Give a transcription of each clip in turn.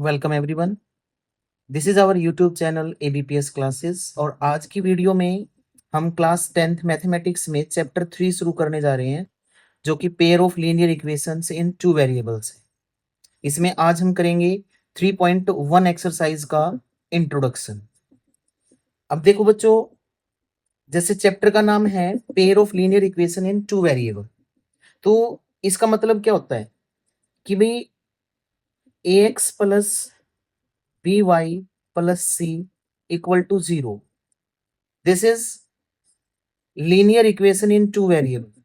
Welcome everyone. This is our YouTube channel ABPS classes और आज की वीडियो में हम क्लास 10th मैथमेटिक्स में चैप्टर 3 शुरू करने जा रहे हैं जो कि pair of linear equations in two variables है। इसमें आज हम करेंगे 3.1 एक्सरसाइज का इंट्रोडक्शन। अब देखो बच्चों, जैसे चैप्टर का नाम है pair of linear equation in two variable, तो इसका मतलब क्या होता है कि भाई ax plus by plus c equal to 0. This is linear equation in two variable।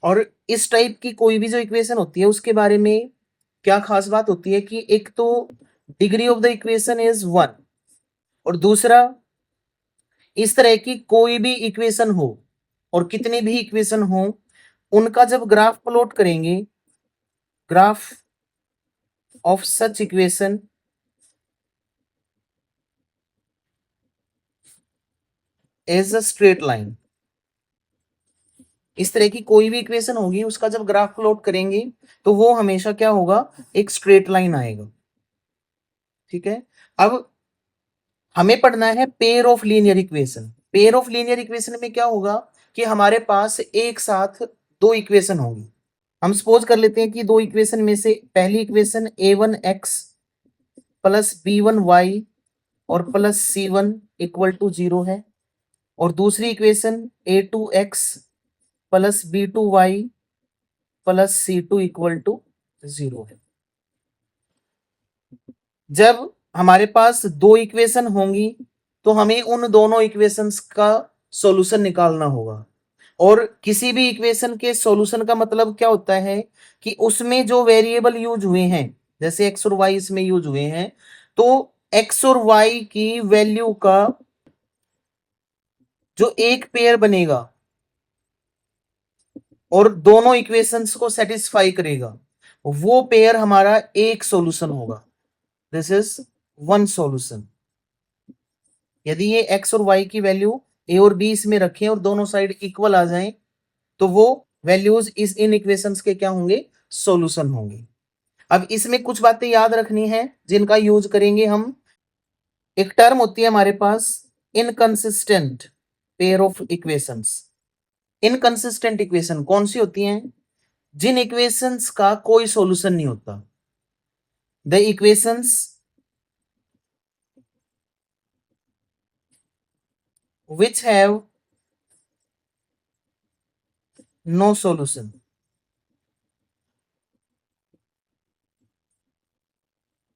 और इस टाइप की कोई भी जो इक्वेशन होती है उसके बारे में क्या खास बात होती है कि एक तो degree of the equation is 1 और दूसरा इस तरह की कोई भी इक्वेशन हो और कितनी भी इक्वेशन हो उनका जब ग्राफ प्लॉट करेंगे, graph of such equation is a straight line. इस तरह की कोई भी इक्वेशन होगी उसका जब ग्राफ प्लॉट करेंगे तो वो हमेशा क्या होगा, एक स्ट्रेट लाइन आएगा। ठीक है, अब हमें पढ़ना है pair of linear equation. Pair of linear equation में क्या होगा कि हमारे पास एक साथ दो इक्वेशन होंगी। हम सपोज कर लेते हैं कि दो इक्वेशन में से पहली इक्वेशन a1x प्लस b1y और प्लस c1 इक्वल टू 0 है और दूसरी equation a2x plus b2y plus c2 equal to 0 है। जब हमारे पास दो इक्वेशन होंगी तो हमें उन दोनों इक्वेशंस का सॉल्यूशन निकालना होगा। और किसी भी इक्वेशन के सॉल्यूशन का मतलब क्या होता है कि उसमें जो वेरिएबल यूज हुए हैं, जैसे एक्स और वाई इसमें यूज हुए हैं, तो एक्स और वाई की वैल्यू का जो एक पेयर बनेगा और दोनों इक्वेशंस को सेटिस्फाई करेगा, वो पेयर हमारा एक सॉल्यूशन होगा। This is one solution. यदि ये एक्स और वाई की वैल्यू ए और बी इसमें रखें और दोनों साइड इक्वल आ जाएं तो वो वैल्यूज इस इन इक्वेशंस के क्या होंगे, सॉल्यूशन होंगे। अब इसमें कुछ बातें याद रखनी है जिनका यूज करेंगे हम। एक टर्म होती है हमारे पास inconsistent pair of equations. Inconsistent equation कौन सी होती हैं? जिन इक्वेशंस का कोई सॉल्यूशन नहीं होता। The equations which have no solution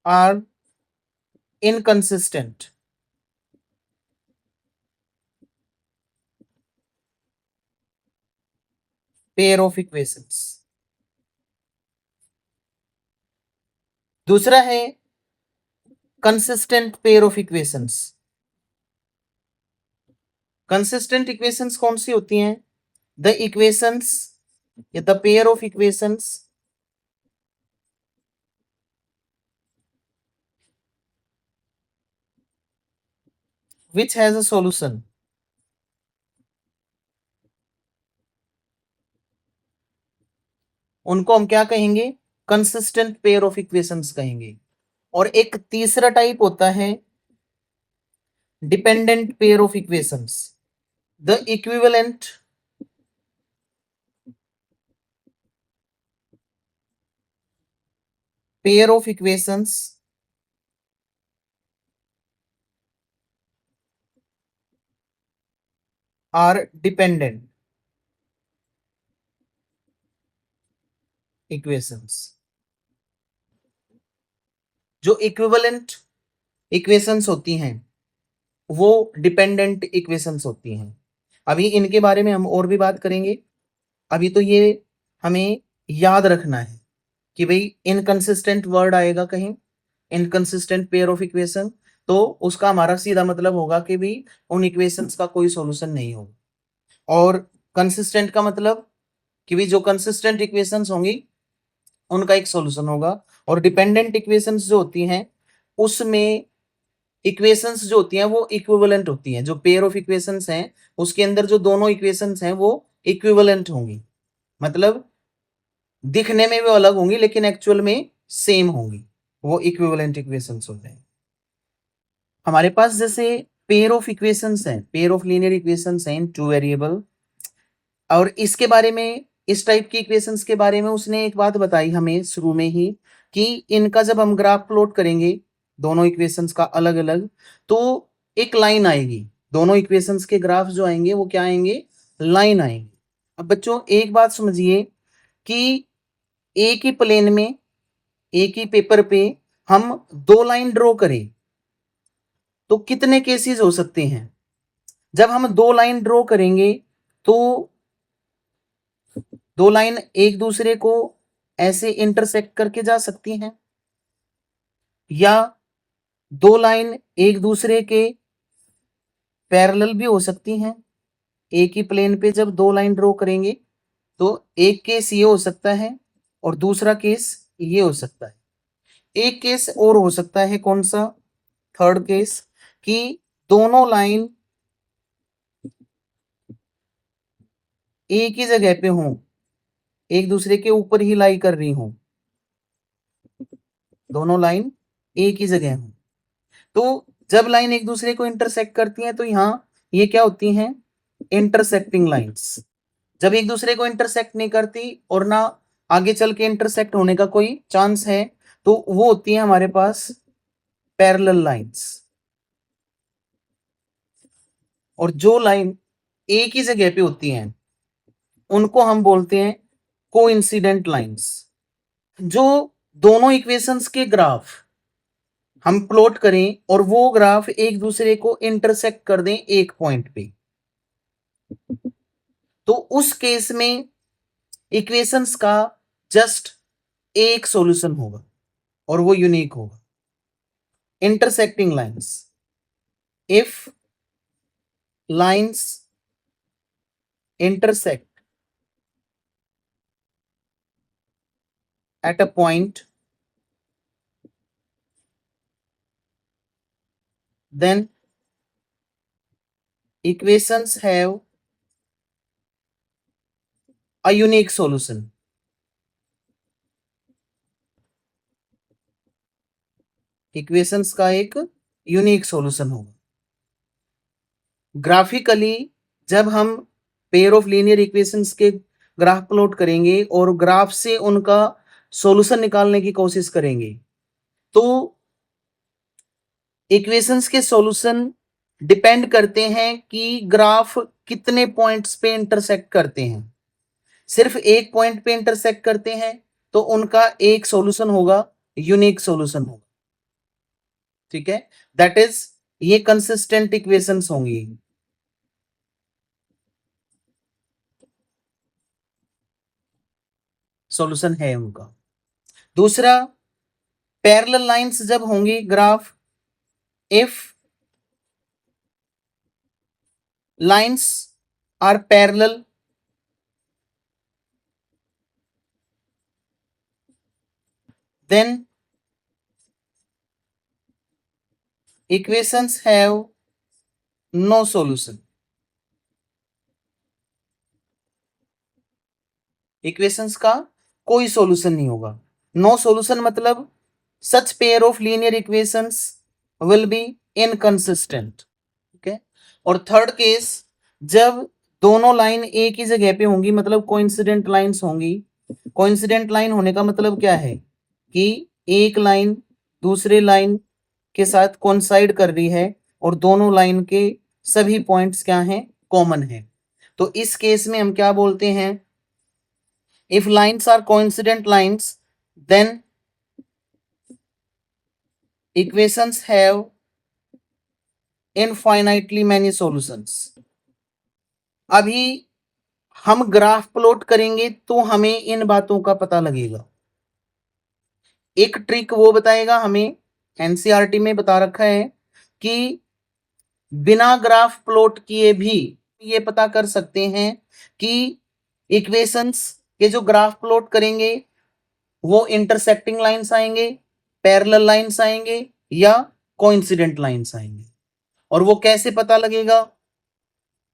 are inconsistent pair of equations। दूसरा है consistent pair of equations. Consistent equations कौन सी होती हैं? द इक्वेशंस या the pair of equations which has a solution। उनको हम क्या कहेंगे? कंसिस्टेंट पेयर ऑफ इक्वेशंस कहेंगे। और एक तीसरा टाइप होता है dependent pair of equations. The equivalent pair of equations are dependent equations. जो इक्विवेलेंट इक्वेशंस होती हैं वो डिपेंडेंट इक्वेशंस होती हैं। अभी इनके बारे में हम और भी बात करेंगे। अभी तो ये हमें याद रखना है कि भाई इनकंसिस्टेंट वर्ड आएगा कहीं, इनकंसिस्टेंट पेयर ऑफ इक्वेशन, तो उसका हमारा सीधा मतलब होगा कि भाई उन इक्वेशंस का कोई सॉल्यूशन नहीं होगा। और कंसिस्टेंट का मतलब कि भाई जो कंसिस्टेंट इक्वेशंस होंगी उनका एक सॉल्यूशन होगा। और डिपेंडेंट इक्वेशंस जो होती हैं उसमें इक्वेशंस जो होती हैं वो इक्विवेलेंट होती हैं। जो पेयर ऑफ इक्वेशंस हैं उसके अंदर जो दोनों इक्वेशंस हैं वो इक्विवेलेंट होंगी। मतलब दिखने में भी अलग होंगी लेकिन एक्चुअल में सेम होंगी, वो इक्विवेलेंट इक्वेशंस होते हैं। हमारे पास जैसे पेयर ऑफ इक्वेशंस हैं, पेयर ऑफ लीनियर इक्वेशंस हैं इन टू वेरिएबल, और इसके बारे में, इस टाइप की इक्वेशंस के बारे में उसने एक बात बताई हमें शुरू में ही कि इनका जब हम ग्राफ प्लॉट करेंगे दोनों इक्वेशंस का अलग अलग, तो एक लाइन आएगी, दोनों इक्वेशंस के ग्राफ जो आएंगे वो क्या आएंगे, लाइन आएंगे। अब बच्चों एक बात समझिए कि एक ही प्लेन में, एक ही पेपर पे हम दो लाइन ड्रॉ करें तो कितने केसेस हो सकते हैं। जब हम दो लाइन ड्रॉ करेंगे तो दो लाइन एक दूसरे को ऐसे इंटरसेक्ट करके जा सकती हैं, या दो लाइन एक दूसरे के पैरेलल भी हो सकती हैं। एक ही प्लेन पे जब दो लाइन ड्रॉ करेंगे तो एक केस ये हो सकता है और दूसरा केस ये हो सकता है। एक केस और हो सकता है, कौन सा, थर्ड केस, कि दोनों लाइन एक ही जगह पे हों, एक दूसरे के ऊपर ही लाई कर रही हों, दोनों लाइन एक ही जगह हों। तो जब लाइन एक दूसरे को इंटरसेक्ट करती हैं तो यहाँ ये क्या होती हैं, इंटरसेक्टिंग लाइंस। जब एक दूसरे को इंटरसेक्ट नहीं करती और ना आगे चल के इंटरसेक्ट होने का कोई चांस है तो वो होती है हमारे पास पैरेलल लाइंस। और जो लाइन एक ही जगह पे होती हैं उनको हम बोलते हैं कोइंसिडेंट लाइंस। जो दोनों इक्वेशंस के ग्राफ हम प्लॉट करें और वो ग्राफ एक दूसरे को इंटरसेक्ट कर दें एक पॉइंट पे, तो उस केस में इक्वेशंस का जस्ट एक सॉल्यूशन होगा और वो यूनिक होगा, intersecting lines. If lines intersect at a point, then equations have a unique solution. Equations का एक यूनिक सॉल्यूशन होगा। ग्राफिकली जब हम पेयर ऑफ लीनियर इक्वेशंस के ग्राफ प्लॉट करेंगे और ग्राफ से उनका सॉल्यूशन निकालने की कोशिश करेंगे तो इक्वेशंस के सॉल्यूशन डिपेंड करते हैं कि ग्राफ कितने पॉइंट्स पे इंटरसेक्ट करते हैं। सिर्फ एक पॉइंट पे इंटरसेक्ट करते हैं तो उनका एक सॉल्यूशन होगा, यूनिक सॉल्यूशन होगा। ठीक है, दैट इज, ये कंसिस्टेंट इक्वेशंस होंगी। सॉल्यूशन है उनका। दूसरा, पैरेलल लाइंस जब होंगी graph, if lines are parallel then equations have no solution. Equations का कोई सॉल्यूशन नहीं होगा। नो सॉल्यूशन मतलब such pair of linear equations will be inconsistent. Okay, और थर्ड केस, जब दोनों लाइन एक ही जगह पे होंगी मतलब कोइंसिडेंट लाइंस होंगी। कोइंसिडेंट लाइन होने का मतलब क्या है कि एक लाइन दूसरे लाइन के साथ कोइंसाइड कर रही है और दोनों लाइन के सभी पॉइंट्स क्या हैं, कॉमन है। तो इस केस में हम क्या बोलते हैं, if lines are coincident lines then equations have infinitely many solutions। अभी हम ग्राफ प्लॉट करेंगे तो हमें इन बातों का पता लगेगा। एक ट्रिक वो बताएगा हमें, एनसीईआरटी में बता रखा है कि बिना ग्राफ प्लॉट किए भी ये पता कर सकते हैं कि इक्वेशंस के जो ग्राफ प्लॉट करेंगे वो इंटरसेक्टिंग लाइंस आएंगे, पैरेलल लाइंस आएंगे या कोइंसिडेंट लाइंस आएंगे। और वो कैसे पता लगेगा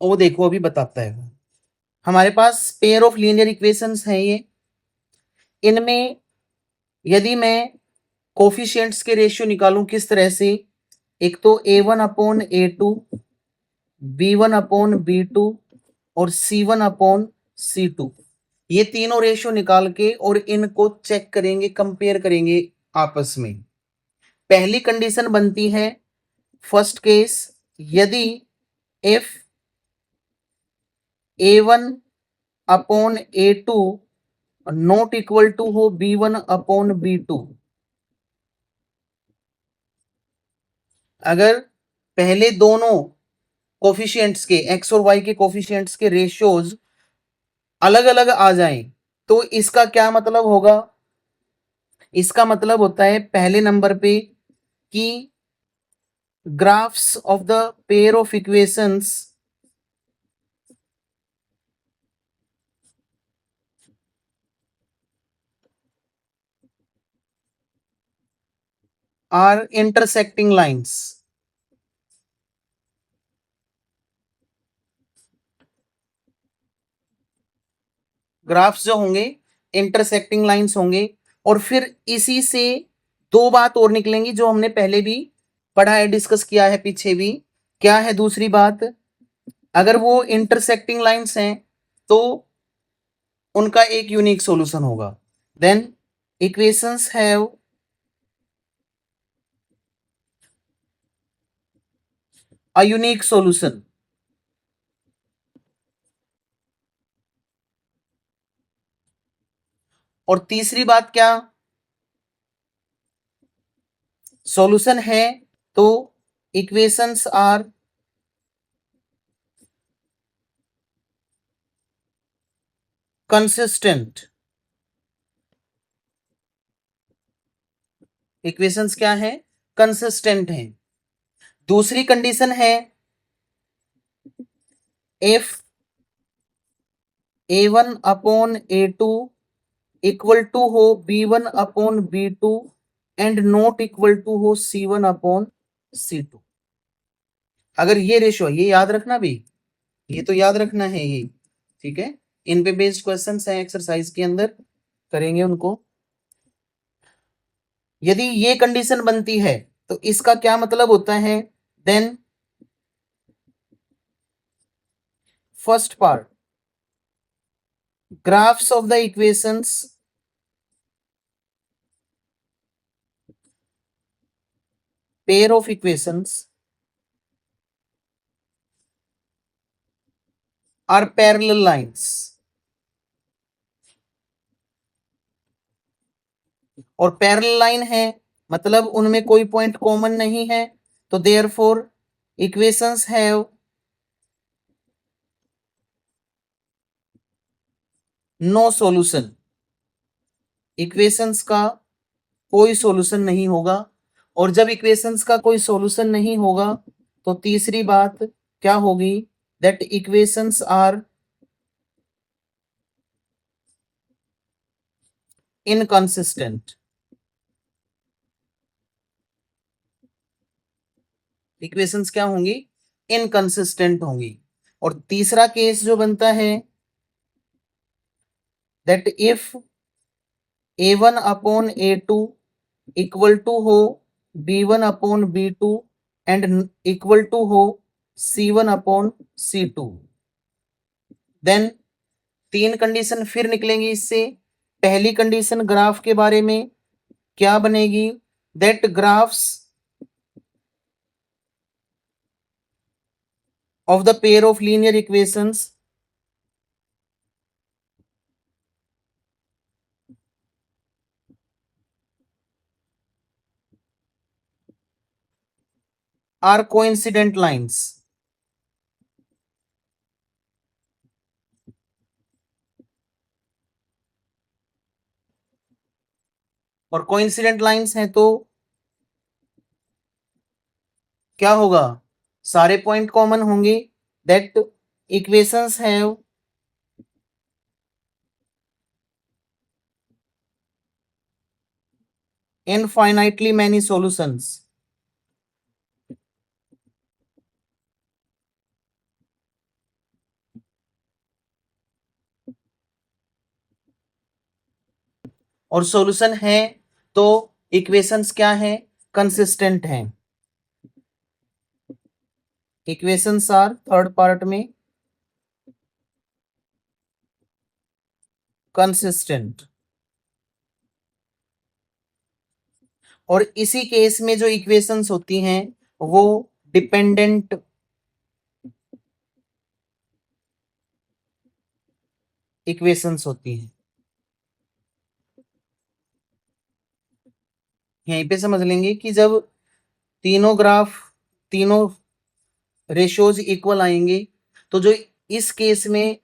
वो देखो अभी बताता है। हमारे पास पेयर ऑफ लीनियर इक्वेशंस हैं ये, इनमें यदि मैं कोफिशिएंट्स के रेशियो निकालूं किस तरह से, एक तो A1/A2, B1/B2 और C1/C2, ये तीनों रेशियो निकाल के और इनको चेक करेंगे, कंपेयर करेंगे आपस में। पहली कंडीशन बनती है, फर्स्ट केस, यदि if A1/A2 not equal to हो B1/B2, अगर पहले दोनों कोफिशिएंट्स के, एक्स और वाई के कोफिशिएंट्स के रेशियोज अलग अलग आ जाएं, तो इसका क्या मतलब होगा? इसका मतलब होता है पहले नंबर पे कि graphs of the pair of equations are intersecting lines. Graphs जो होंगे इंटरसेक्टिंग लाइंस होंगे। और फिर इसी से दो बात और निकलेंगी जो हमने पहले भी पढ़ा है, डिस्कस किया है पीछे भी। क्या है दूसरी बात? अगर वो इंटरसेक्टिंग लाइंस हैं तो उनका एक यूनिक सॉल्यूशन होगा। Then equations have a unique solution. और तीसरी बात क्या? सॉल्यूशन है तो इक्वेशंस आर कंसिस्टेंट। इक्वेशंस क्या है? कंसिस्टेंट है। दूसरी कंडीशन है, इफ A1/A2 इक्वल टू हो B1/B2 and not equal to हो C1/C2। अगर ये रेशियो, ये याद रखना भी, ये तो याद रखना है ये, ठीक है। इन पे बेस्ड क्वेश्चंस हैं एक्सरसाइज के अंदर, करेंगे उनको। यदि ये कंडीशन बनती है तो इसका क्या मतलब होता है? Then first part, graphs of the equations pair of equations are parallel lines. और पैरेलल लाइन है मतलब उनमें कोई पॉइंट कॉमन नहीं है, तो therefore equations have no solution. Equations का कोई सॉल्यूशन नहीं होगा। और जब इक्वेशंस का कोई सॉल्यूशन नहीं होगा तो तीसरी बात क्या होगी? That equations are inconsistent. Equations क्या होंगी? इनकंसिस्टेंट होंगी। और तीसरा केस जो बनता है, that if A1/A2 equal to हो B1/B2 एंड इक्वल टू हो C1/C2, देन तीन कंडीशन फिर निकलेंगी इससे। पहली कंडीशन ग्राफ के बारे में क्या बनेगी? That graphs of the pair of linear equations are coincident lines. और कोइंसिडेंट लाइंस हैं तो क्या होगा? सारे पॉइंट कॉमन होंगे। That equations have infinitely many solutions. और सॉल्यूशन है तो इक्वेशंस क्या है, कंसिस्टेंट हैं। इक्वेशंस आर थर्ड पार्ट में कंसिस्टेंट। और इसी केस में जो इक्वेशंस होती हैं वो डिपेंडेंट इक्वेशंस होती हैं। यहीं पे समझ लेंगे कि जब तीनों ग्राफ, तीनों रेशियोज इक्वल आएंगे तो जो इस केस में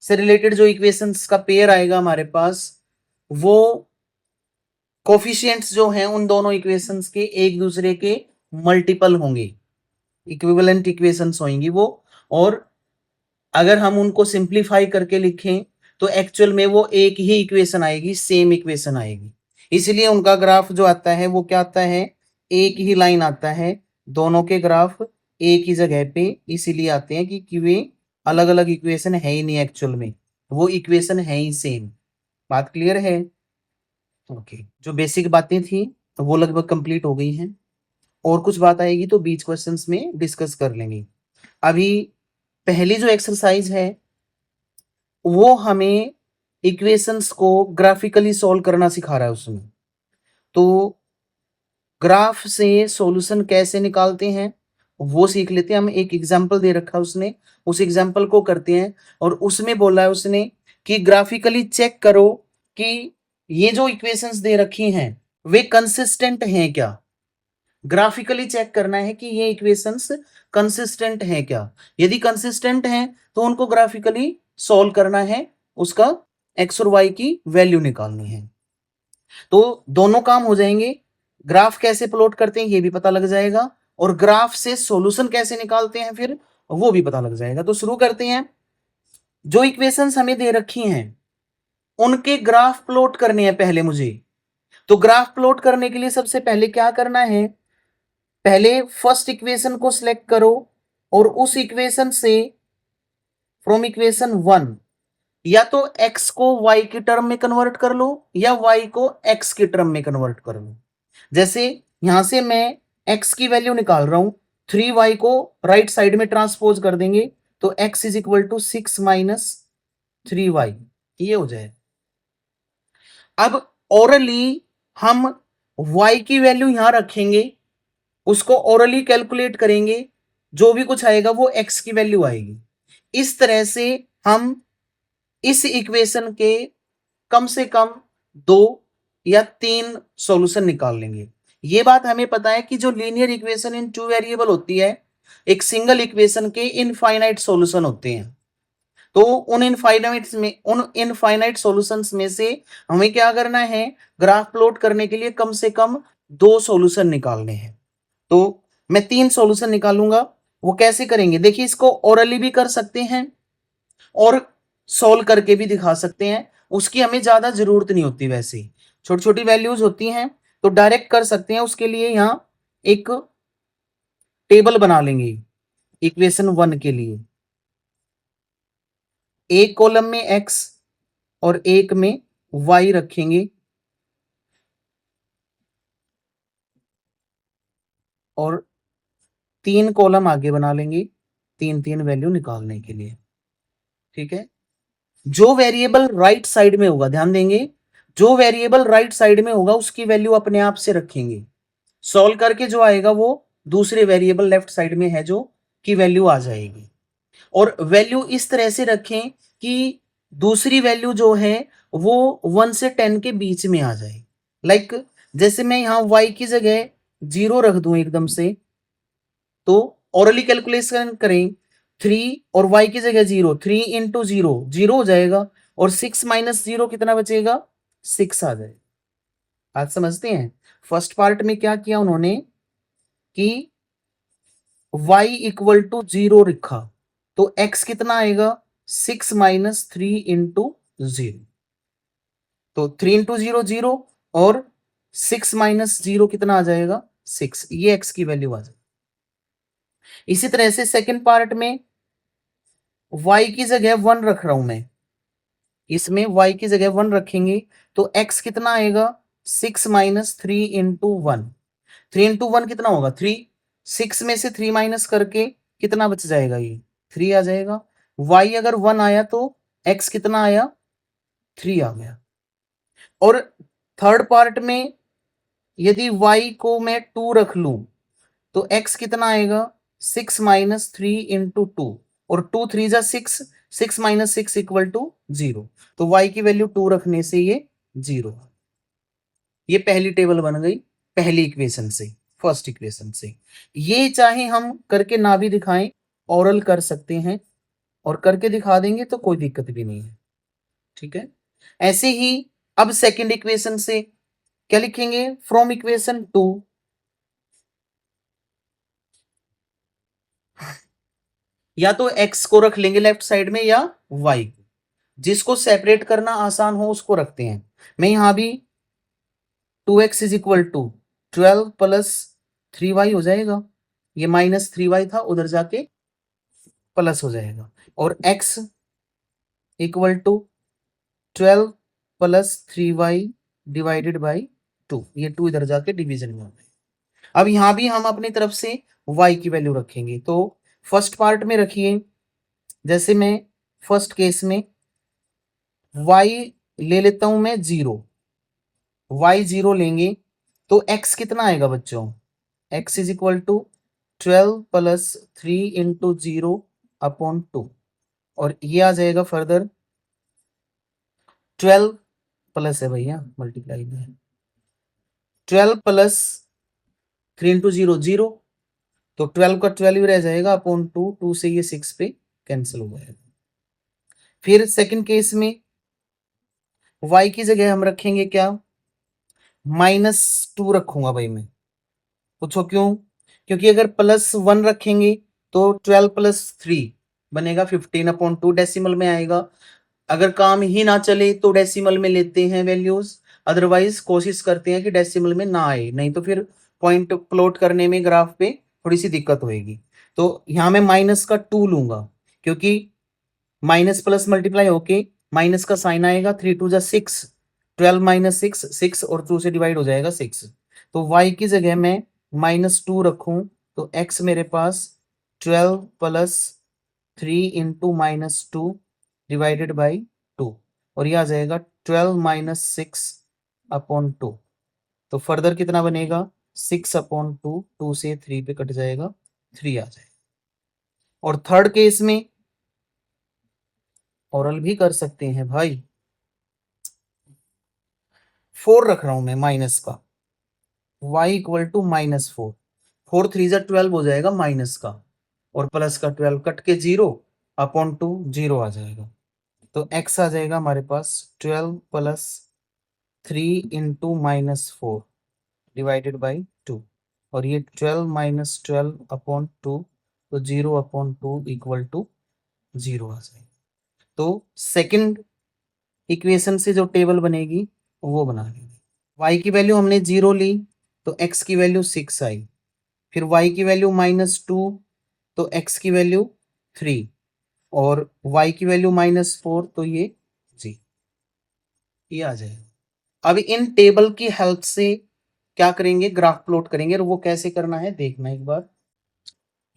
से रिलेटेड जो इक्वेशंस का पेयर आएगा हमारे पास, वो कोफिशिएंट्स जो हैं उन दोनों इक्वेशंस के एक दूसरे के मल्टीपल होंगे, इक्विवेलेंट इक्वेशंस होंगी वो। और अगर हम उनको सिंप्लीफाई करके लिखें तो एक्चुअल में वो एक ही इक्वेशन आएगी, सेम इक्वेशन आएगी। इसलिए उनका ग्राफ जो आता है वो क्या आता है, एक ही लाइन आता है। दोनों के ग्राफ एक ही जगह पे इसीलिए आते हैं कि वे अलग अलग इक्वेशन है ही नहीं, एक्चुअल में वो इक्वेशन है ही सेम। बात क्लियर है? ओके, जो बेसिक बातें थी वो लगभग कंप्लीट हो गई हैं। और कुछ बात आएगी तो बीच क्वेश्चंस में डिस्कस कर लेंगे। अभी पहली जो एक्सरसाइज है वो हमें इक्वेशंस को ग्राफिकली सॉल्व करना सिखा रहा है उसमें। तो ग्राफ से सॉल्यूशन कैसे निकालते हैं वो सीख लेते हैं। हम एक एग्जांपल दे रखा है उसने, उस एग्जांपल को करते हैं। और उसमें बोला है उसने कि ग्राफिकली चेक करो कि ये जो इक्वेशंस दे रखी हैं वे कंसिस्टेंट हैं क्या। ग्राफिकली चेक करना है कि ये इक्वेशंस कंसिस्टेंट हैं क्या। यदि कंसिस्टेंट हैं तो उनको ग्राफिकली सॉल्व करना है, उसका एक्स और वाई की वैल्यू निकालनी है। तो दोनों काम हो जाएंगे, ग्राफ कैसे प्लॉट करते हैं ये भी पता लग जाएगा, और ग्राफ से सॉल्यूशन कैसे निकालते हैं फिर वो भी पता लग जाएगा। तो शुरू करते हैं। जो इक्वेशंस हमें दे रखी हैं उनके ग्राफ प्लॉट करने हैं पहले मुझे। तो ग्राफ प्लॉट करने के लिए सबसे पहले क्या करना है, पहले फर्स्ट इक्वेशन को सिलेक्ट करो और उस इक्वेशन से फ्रॉम इक्वेशन 1 या तो x को y की टर्म में कन्वर्ट कर लो या y को x की टर्म में कन्वर्ट कर लो। जैसे यहां से मैं x की वैल्यू निकाल रहा हूं, 3y को राइट साइड में ट्रांसपोज कर देंगे तो x is equal to 6 minus 3y, ये हो जाए। अब ओरली हम y की वैल्यू यहां रखेंगे, उसको ओरली कैलकुलेट करेंगे, जो भी कुछ आएगा वो x की वैल्यू आएगी। इस तरह से हम इस इक्वेशन के कम से कम 2 या 3 सॉल्यूशन निकाल लेंगे। ये बात हमें पता है कि जो लीनियर इक्वेशन इन 2 वेरिएबल होती है, एक सिंगल इक्वेशन के इनफाइनाइट सॉल्यूशन होते हैं। तो उन इनफाइनाइट सॉल्यूशंस में से हमें क्या करना है, ग्राफ प्लॉट करने के लिए कम से कम 2 सॉल्यूशन निकालने हैं। तो मैं 3 सॉल्यूशन निकालूंगा। वो कैसे करेंगे देखिए, इसको ओरली भी कर सकते हैं और सॉल्व करके भी दिखा सकते हैं, उसकी हमें ज्यादा जरूरत नहीं होती। वैसे छोटी छोटी वैल्यूज होती हैं तो डायरेक्ट कर सकते हैं। उसके लिए यहां एक टेबल बना लेंगे इक्वेशन 1 के लिए, एक कॉलम में x और एक में y रखेंगे और 3 कॉलम आगे बना लेंगे 3 वैल्यू निकालने के लिए। ठीक है, जो वेरिएबल राइट साइड में होगा, ध्यान देंगे, जो वेरिएबल राइट साइड में होगा उसकी वैल्यू अपने आप से रखेंगे। सॉल्व करके जो आएगा वो दूसरे वेरिएबल लेफ्ट साइड में है जो की वैल्यू आ जाएगी। और वैल्यू इस तरह से रखें कि दूसरी वैल्यू जो है वो 1 से 10 के बीच में आ जाए। लाइक जैसे मैं यहां y की जगह 0 रख दूं एकदम से, तो ओरली कैलकुलेशन करें, 3 और y की जगह 0, 3 इंटू 0 0 हो जाएगा और 6 माइनस 0 कितना बचेगा, 6 आ जाएगा। आज समझते हैं फर्स्ट पार्ट में क्या किया उन्होंने कि y इक्वल टू 0 रखा, तो x कितना आएगा, 6 माइनस 3 इंटू 0। तो 3 इंटू 0 0 और 6 माइनस 0 कितना आ जाएगा, 6, ये x की वैल्यू आ जाएगी। इसी तरह से सेकंड पार्ट में y की जगह 1 रख रहा हूं मैं, इसमें y की जगह 1 रखेंगे तो x कितना आएगा 6 माइनस 3 इंटू 1। 3 इंटू 1 कितना होगा 3। 6 में से 3 माइनस करके कितना बच जाएगा ये 3 आ जाएगा। y अगर 1 आया तो x कितना आया 3 आ गया। और थर्ड पार्ट में यदि y को मैं 2 रख लूं तो x कितना आएगा 6 माइनस 3 इंटू 2 और 2 3 जा 6 6 माइनस 6 इक्वल टू 0। तो y की वैल्यू 2 रखने से ये 0। ये पहली टेबल बन गई पहली इक्वेशन से फर्स्ट इक्वेशन से। ये चाहे हम करके ना भी दिखाएं ओरल कर सकते हैं और करके दिखा देंगे तो कोई दिक्कत भी नहीं है। ठीक है। ऐसे ही अब सेकंड इक्वेशन से क्या लिखेंगे फ्रॉम इक्वेशन 2 या तो x को रख लेंगे लेफ्ट साइड में या y को, जिसको सेपरेट करना आसान हो उसको रखते हैं। मैं यहां भी 2x is equal to 12 plus 3y हो जाएगा। ये माइनस 3y था उधर जाके प्लस हो जाएगा और x equal to 12 plus 3y divided by 2। ये 2 इधर जाके डिवीजन में हो गया। अब यहां भी हम अपनी तरफ से y की वैल्यू रखेंगे तो फर्स्ट पार्ट में रखिए। जैसे मैं फर्स्ट केस में y ले लेता हूं मैं 0। y 0 लेंगे तो x कितना आएगा बच्चों x is equal to 12 plus 3 into 0 upon 2 और ये आ जाएगा फर्दर 12 प्लस है भैया मल्टीप्लाई में 12 प्लस 3 इंटू 0 0 तो 12 का 12 रह जाएगा अपॉन 2 2 से ये 6 पे कैंसिल हो जाएगा। फिर सेकंड केस में y की जगह हम रखेंगे क्या -2 रखूंगा भाई मैं। पूछो क्यों। क्योंकि अगर +1 रखेंगे तो 12 प्लस 3 बनेगा 15 अपॉन 2 डेसिमल में आएगा। अगर काम ही ना चले तो डेसिमल में लेते हैं वैल्यूज, अदरवाइज कोशिश करते हैं कि डेसिमल में ना आए, नहीं तो फिर पॉइंट प्लॉट करने में ग्राफ पे थोड़ी सी दिक्कत होगी। तो यहां मैं माइनस का 2 लूंगा क्योंकि माइनस प्लस मल्टीप्लाई होके माइनस का साइन आएगा 3 2 जा 6 12 माइनस 6 6 और 2 से डिवाइड हो जाएगा 6। तो y की जगह मैं -2 रखूं तो x मेरे पास 12 प्लस 3 इंटू -2 डिवाइडेड बाई 2 और यह आ जाएगा 12 माइनस 6 अपॉन 2। तो फर्दर कितना बनेगा 6 अपॉन 2 2 से 3 पे कट जाएगा 3 आ जाएगा। और थर्ड केस में औरल भी कर सकते हैं भाई 4 रख रहा हूं मैं माइनस का y इक्वल टू -4 4 3 जा 12 हो जाएगा माइनस का और प्लस का 12 कट के 0 अपॉन 2 0 आ जाएगा। तो x आ जाएगा हमारे पास 12 प्लस 3 इंटू -4 डिवाइडेड बाई 2 और ये 12 माइनस 12 अपॉन 2 तो 0 अपॉन 2 इक्वल टू 0 आ जाएगा। तो सेकंड इक्वेशन से जो टेबल बनेगी वो बना लेंगे। y की वैल्यू हमने 0 ली तो x की वैल्यू 6 आई। फिर y की वैल्यू -2 तो x की वैल्यू 3 और y की वैल्यू -4 तो ये जी ये आ जाएगा। अब इन टेबल की हेल्प से क्या करेंगे ग्राफ प्लॉट करेंगे और वो कैसे करना है देखना एक बार।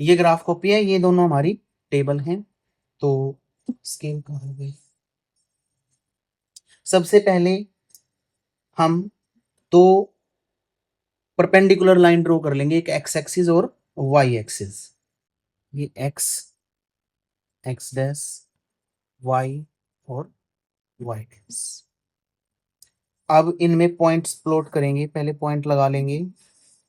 ये ग्राफ कॉपी है, ये दोनों हमारी टेबल हैं। तो स्केल कहाँ हो गई। सबसे पहले हम दो परपेंडिकुलर लाइन ड्रॉ कर लेंगे, एक एक्स एक्सिस और वाई एक्सिस। ये एक्स डैश वाई और वाई डैश। अब इनमें पॉइंट्स प्लॉट करेंगे। पहले पॉइंट लगा लेंगे।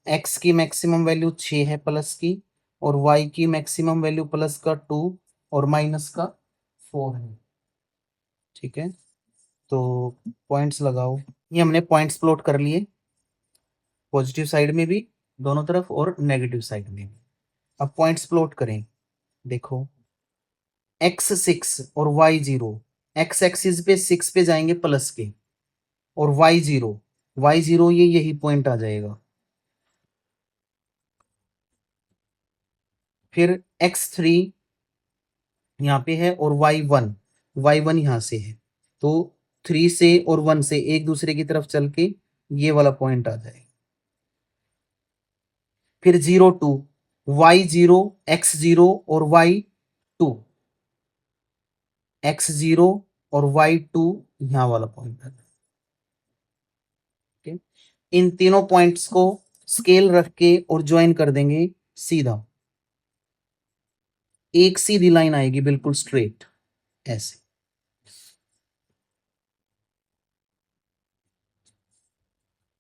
एक्स की मैक्सिमम वैल्यू 6 है प्लस की और वाई की मैक्सिमम वैल्यू प्लस का 2 और माइनस का 4 है। ठीक है, तो पॉइंट्स लगाओ। ये हमने पॉइंट्स प्लॉट कर लिए पॉजिटिव साइड में भी दोनों तरफ और नेगेटिव साइड में भी। अब पॉइंट्स प्लॉट करें। देखो x6 और y0 एक्स एक्सिस पे 6 पे जाएंगे प्लस के और y0 ये यही पॉइंट आ जाएगा। फिर x3 यहाँ पे है और y1 यहां से है तो 3 से और 1 से एक दूसरे की तरफ चल के ये वाला पॉइंट आ जाएगा। फिर 0 2 y0 x0 और y2 x0 और y2 यहां वाला पॉइंट आ जाएगा। इन तीनों पॉइंट्स को स्केल रख के और ज्वाइन कर देंगे सीधा, एक सीधी लाइन आएगी बिल्कुल स्ट्रेट ऐसे।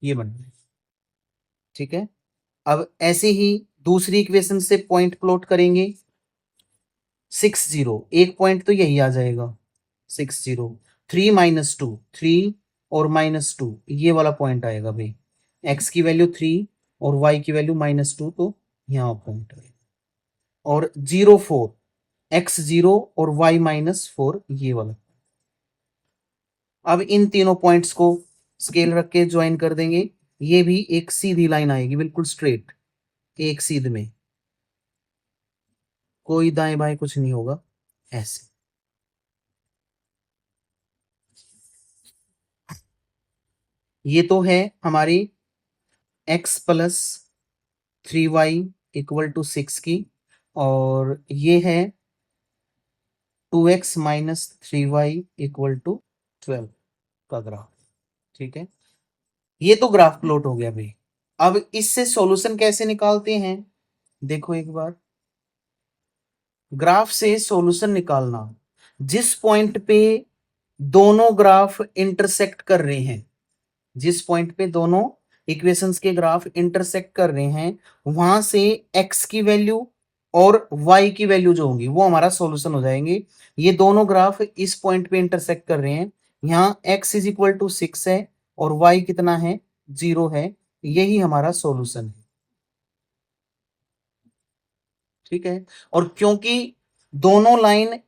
ये बन गया, ठीक है। अब ऐसे ही दूसरी इक्वेशन से पॉइंट प्लॉट करेंगे 6 0, एक पॉइंट तो यही आ जाएगा 6 0, 3 - 2 3 और -2 ये वाला पॉइंट आएगा भाई। x की वैल्यू 3 और y की वैल्यू -2 तो यहाँ पॉइंट आएगा। और 0 4 x0 और y-4 ये वाला। अब इन तीनों पॉइंट्स को स्केल रख के ज्वाइन कर देंगे, ये भी एक सीधी लाइन आएगी बिल्कुल स्ट्रेट, एक सीध में, कोई दाएं बाएं कुछ नहीं होगा ऐसे। ये तो है हमारी x + 3y = 6 की, और ये है 2x - 3y = 12 का ग्राफ, ठीक है। ये तो ग्राफ प्लॉट हो गया भाई। अब इससे सॉल्यूशन कैसे निकालते हैं, देखो एक बार। ग्राफ से सॉल्यूशन निकालना, जिस पॉइंट पे दोनों ग्राफ इंटरसेक्ट कर रहे हैं, जिस पॉइंट पे दोनों इक्वेशंस के ग्राफ इंटरसेक्ट कर रहे हैं, वहां से x की वैल्यू और y की वैल्यू जो होंगी वो हमारा सॉल्यूशन हो जाएंगे। ये दोनों ग्राफ इस पॉइंट पे इंटरसेक्ट कर रहे हैं, यहाँ x = 6 है और y कितना है 0 है, यही हमारा सॉल्यूशन है, ठीक है। और क्योंकि दोनों लाइन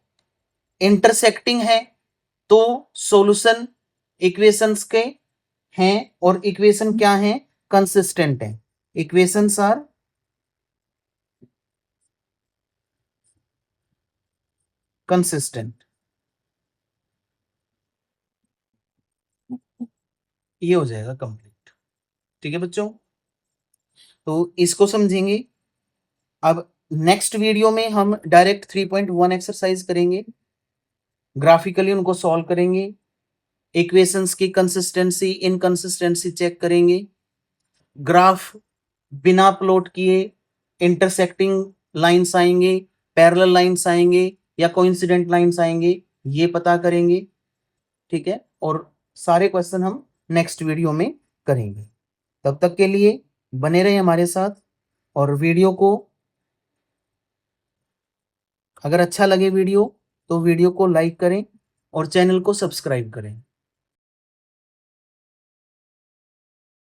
इंटरसेक्टिंग है तो सॉल्यूशन इक्वेशंस के हैं, और इक्वेशन क्या है, कंसिस्टेंट है। इक्वेशंस आर कंसिस्टेंट, ये हो जाएगा कंप्लीट, ठीक है बच्चों। तो इसको समझेंगे। अब नेक्स्ट वीडियो में हम डायरेक्ट 3.1 एक्सरसाइज करेंगे, ग्राफिकली उनको सॉल्व करेंगे, इक्वेशंस की कंसिस्टेंसी इनकंसिस्टेंसी चेक करेंगे, ग्राफ बिना प्लॉट किए इंटरसेक्टिंग लाइंस आएंगे, पैरेलल लाइंस आएंगे या कोइंसिडेंट लाइंस आएंगे, ये पता करेंगे, ठीक है। और सारे क्वेश्चन हम नेक्स्ट वीडियो में करेंगे। तब तक के लिए बने रहे हमारे साथ, और वीडियो को अगर अच्छा लगे वीडियो तो वीडियो को लाइक करें और चैनल को सब्सक्राइब करें।